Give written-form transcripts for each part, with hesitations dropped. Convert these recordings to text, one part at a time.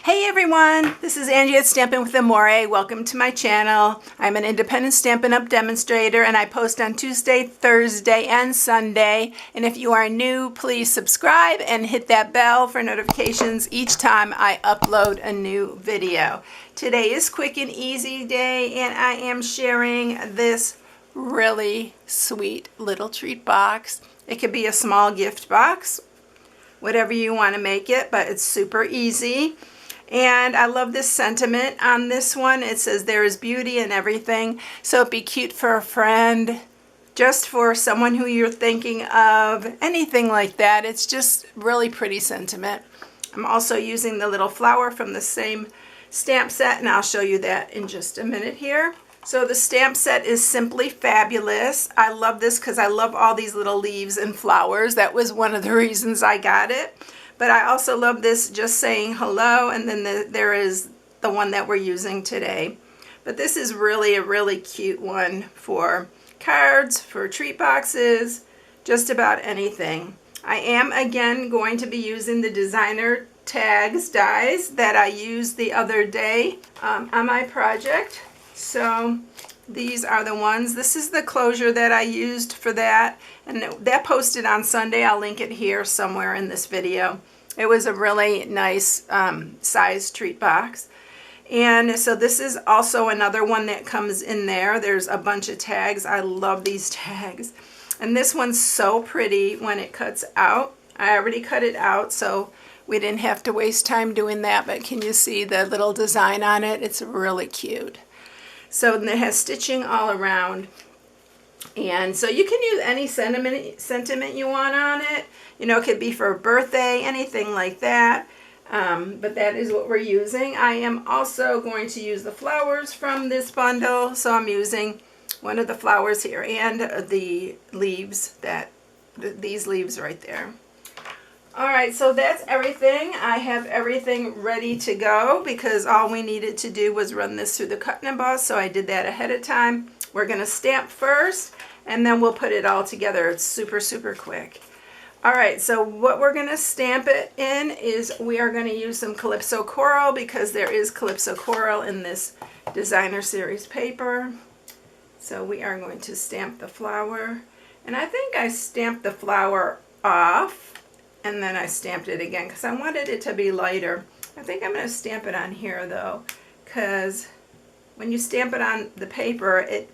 Hey everyone, this is Angie at StampingWithAmore. Welcome to my channel. I'm an independent Stampin' Up! Demonstrator and I post on Tuesday, Thursday, and Sunday. And if you are new, please subscribe and hit that bell for notifications each time I upload a new video. Today is Quick and Easy Day and I am sharing this really sweet little treat box. It could be a small gift box, whatever you want to make it, but it's super easy. And I love this sentiment on this one. It says there is beauty in everything. So it'd be cute for a friend, just for someone who you're thinking of, anything like that. It's just really pretty sentiment. I'm also using the little flower from the same stamp set, and I'll show you that in just a minute here. So the stamp set is simply fabulous. I love this because I love all these little leaves and flowers. That was one of the reasons I got it. But I also love this just saying hello, and then there is the one that we're using today. But this is really a really cute one for cards, for treat boxes, just about anything. I am again going to be using the designer tags dies that I used the other day on my project. So these are the ones. This is the closure that I used for that, and that posted on Sunday. I'll link it here somewhere in this video. It was a really nice size treat box. And so this is also another one that comes in there. There's a bunch of tags. I love these tags. And this one's so pretty when it cuts out. I already cut it out, so we didn't have to waste time doing that. But can you see the little design on it? It's really cute. So it has stitching all around. And so you can use any sentiment you want on it. You know, it could be for a birthday, anything like that. But that is what we're using. I am also going to use the flowers from this bundle. So I'm using one of the flowers here and the leaves, these leaves right there. Alright, so that's everything. I have everything ready to go because all we needed to do was run this through the cut and emboss, so I did that ahead of time. We're going to stamp first and then we'll put it all together. It's super, super quick. Alright, so what we're going to stamp it in is we are going to use some Calypso Coral because there is Calypso Coral in this designer series paper. So we are going to stamp the flower. And I think I stamped the flower off and then I stamped it again because I wanted it to be lighter. I think I'm going to stamp it on here though, because when you stamp it on the paper it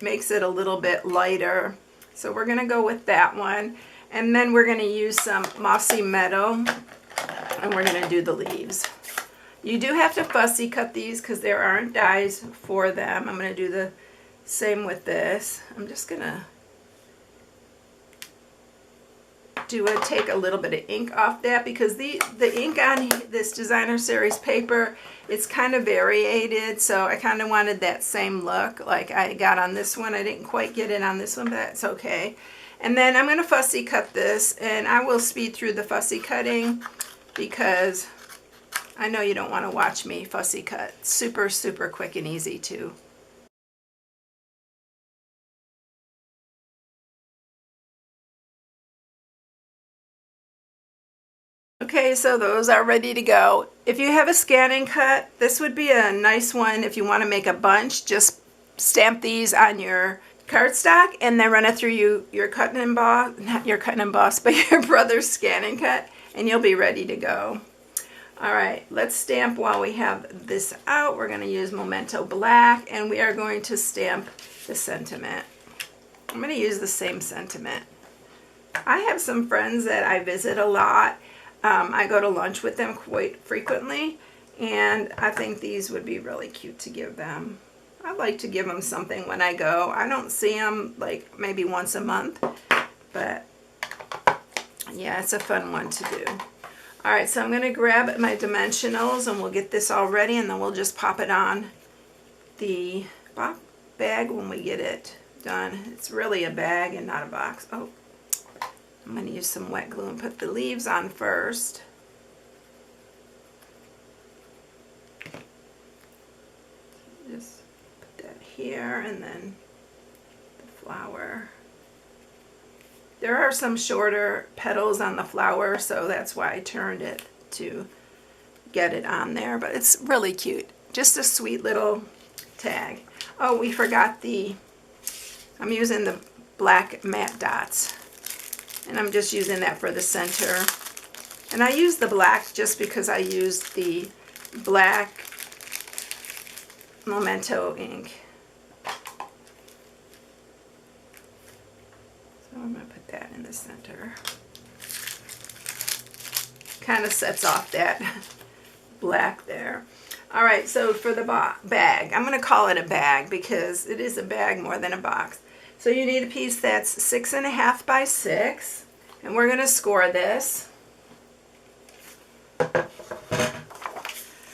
makes it a little bit lighter. So we're going to go with that one. And then we're going to use some Mossy Meadow and we're going to do the leaves. You do have to fussy cut these because there aren't dies for them. I'm going to do the same with this. I'm just going to take a little bit of ink off that because the ink on this designer series paper, it's kind of variated, so I kind of wanted that same look like I got on this one. I didn't quite get it on this one, but that's okay. And then I'm going to fussy cut this, and I will speed through the fussy cutting because I know you don't want to watch me fussy cut. Super, super quick and easy too. Okay, so those are ready to go. If you have a scan and cut, this would be a nice one if you want to make a bunch. Just stamp these on your cardstock and then run it through your cut and emboss, not your cut and emboss, but your brother's scan and cut, and you'll be ready to go. Alright, let's stamp while we have this out. We're going to use Memento Black and we are going to stamp the sentiment. I'm going to use the same sentiment. I have some friends that I visit a lot. I go to lunch with them quite frequently, and I think these would be really cute to give them. I like to give them something when I go. I don't see them like maybe once a month, but yeah, it's a fun one to do. Alright, so I'm going to grab my dimensionals and we'll get this all ready and then we'll just pop it on the bag when we get it done. It's really a bag and not a box. Oh. I'm going to use some wet glue and put the leaves on first. Just put that here and then the flower. There are some shorter petals on the flower, so that's why I turned it to get it on there, but it's really cute. Just a sweet little tag. Oh, we forgot I'm using the black matte dots, and I'm just using that for the center. And I use the black just because I used the black Memento ink. So I'm going to put that in the center. Kind of sets off that black there. All right, so for the bag, I'm going to call it a bag because it is a bag more than a box. So you need a piece that's 6.5 by 6, and we're going to score this.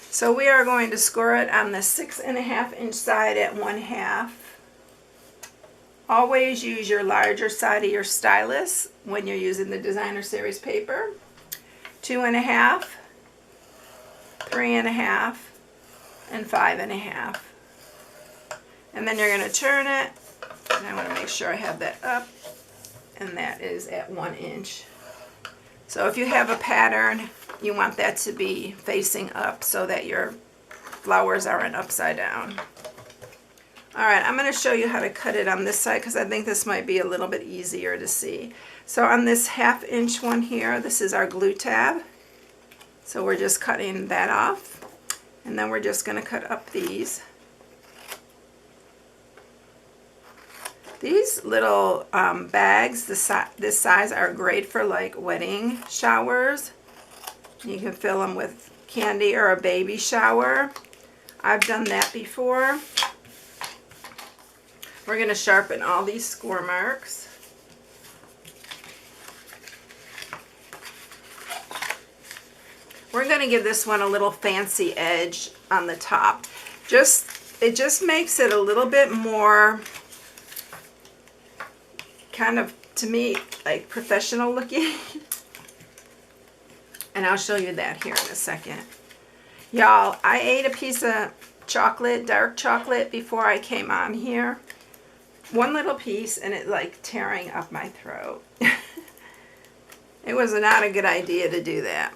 So we are going to score it on the 6.5 inch side at 1/2. Always use your larger side of your stylus when you're using the designer series paper. 2.5, 3.5, and 5.5. And then you're going to turn it, and I want to make sure I have that up, and that is at 1 inch. So if you have a pattern, you want that to be facing up so that your flowers aren't upside down. All right, I'm going to show you how to cut it on this side because I think this might be a little bit easier to see. So on this 1/2 inch one here, this is our glue tab. So we're just cutting that off. And then we're just going to cut up these. These little bags, this size, are great for like wedding showers. You can fill them with candy or a baby shower. I've done that before. We're going to sharpen all these score marks. We're going to give this one a little fancy edge on the top. It just makes it a little bit more kind of, to me, like professional looking. And I'll show you that here in a second. Y'all, I ate a piece of chocolate, dark chocolate, before I came on here. One little piece, and it like tearing up my throat. It was not a good idea to do that.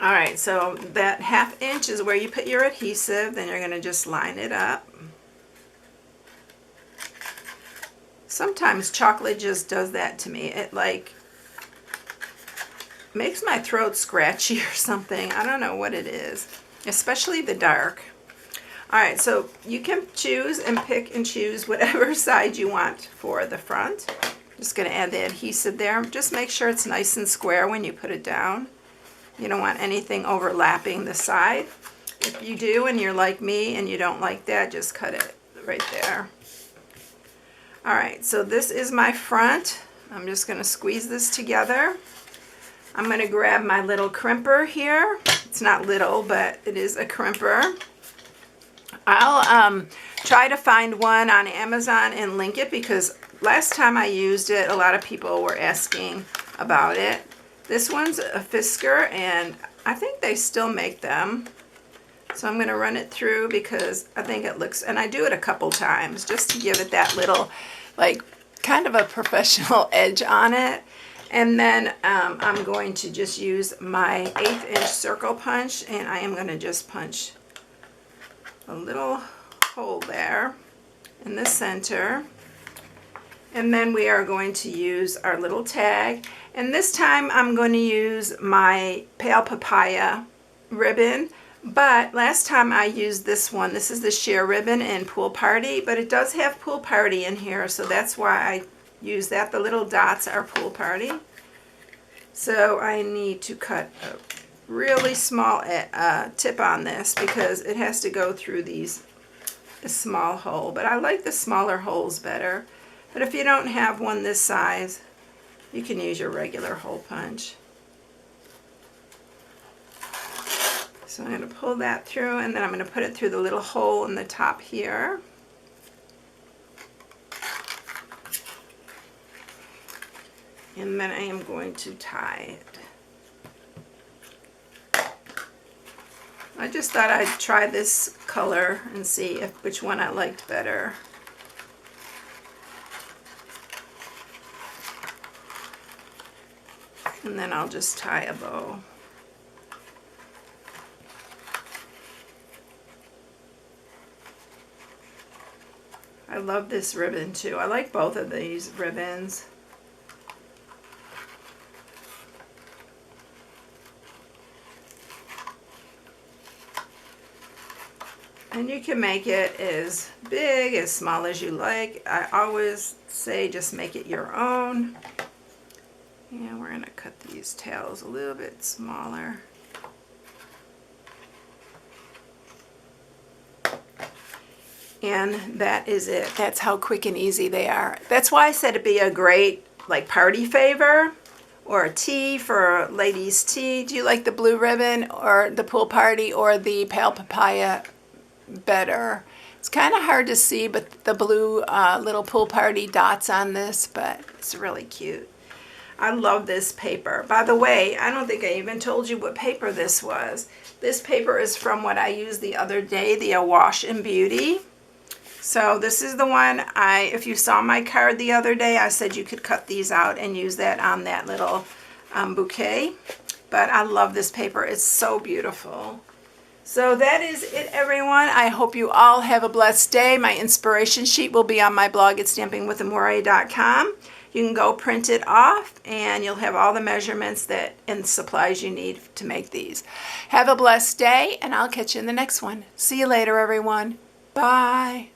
All right, so that 1/2 inch is where you put your adhesive. Then you're going to just line it up. Sometimes chocolate just does that to me. It like makes my throat scratchy or something. I don't know what it is, especially the dark. All right, so you can choose and pick and choose whatever side you want for the front. Just going to add the adhesive there. Just make sure it's nice and square when you put it down. You don't want anything overlapping the side. If you do and you're like me and you don't like that, just cut it right there. All right, so this is my front. I'm just going to squeeze this together. I'm going to grab my little crimper here. It's not little, but it is a crimper. I'll try to find one on Amazon and link it because last time I used it, a lot of people were asking about it. This one's a Fisker, and I think they still make them. So I'm going to run it through because I think it looks, and I do it a couple times just to give it that little, like, kind of a professional edge on it. And then I'm going to just use my 1/8 inch circle punch, and I am going to just punch a little hole there in the center. And then we are going to use our little tag. And this time I'm going to use my Pale Papaya ribbon. But last time I used this one. This is the sheer ribbon in Pool Party. But it does have Pool Party in here, so that's why I use that. The little dots are Pool Party. So I need to cut a really small tip on this because it has to go through a small hole. But I like the smaller holes better. But if you don't have one this size, you can use your regular hole punch. So I'm going to pull that through, and then I'm going to put it through the little hole in the top here. And then I am going to tie it. I just thought I'd try this color and see which one I liked better. And then I'll just tie a bow. I love this ribbon too. I like both of these ribbons. And you can make it as big, as small as you like. I always say just make it your own. And we're going to cut these tails a little bit smaller. And that is it. That's how quick and easy they are. That's why I said it'd be a great like party favor or a tea for ladies' tea. Do you like the blue ribbon or the pool party or the pale papaya better? It's kind of hard to see, but the blue little pool party dots on this, but it's really cute. I love this paper. By the way, I don't think I even told you what paper this was. This paper is from what I used the other day, the Awash and Beauty. So this is the one if you saw my card the other day, I said you could cut these out and use that on that little bouquet. But I love this paper. It's so beautiful. So that is it, everyone. I hope you all have a blessed day. My inspiration sheet will be on my blog at StampingWithAmore.com. You can go print it off and you'll have all the measurements and supplies you need to make these. Have a blessed day and I'll catch you in the next one. See you later, everyone. Bye.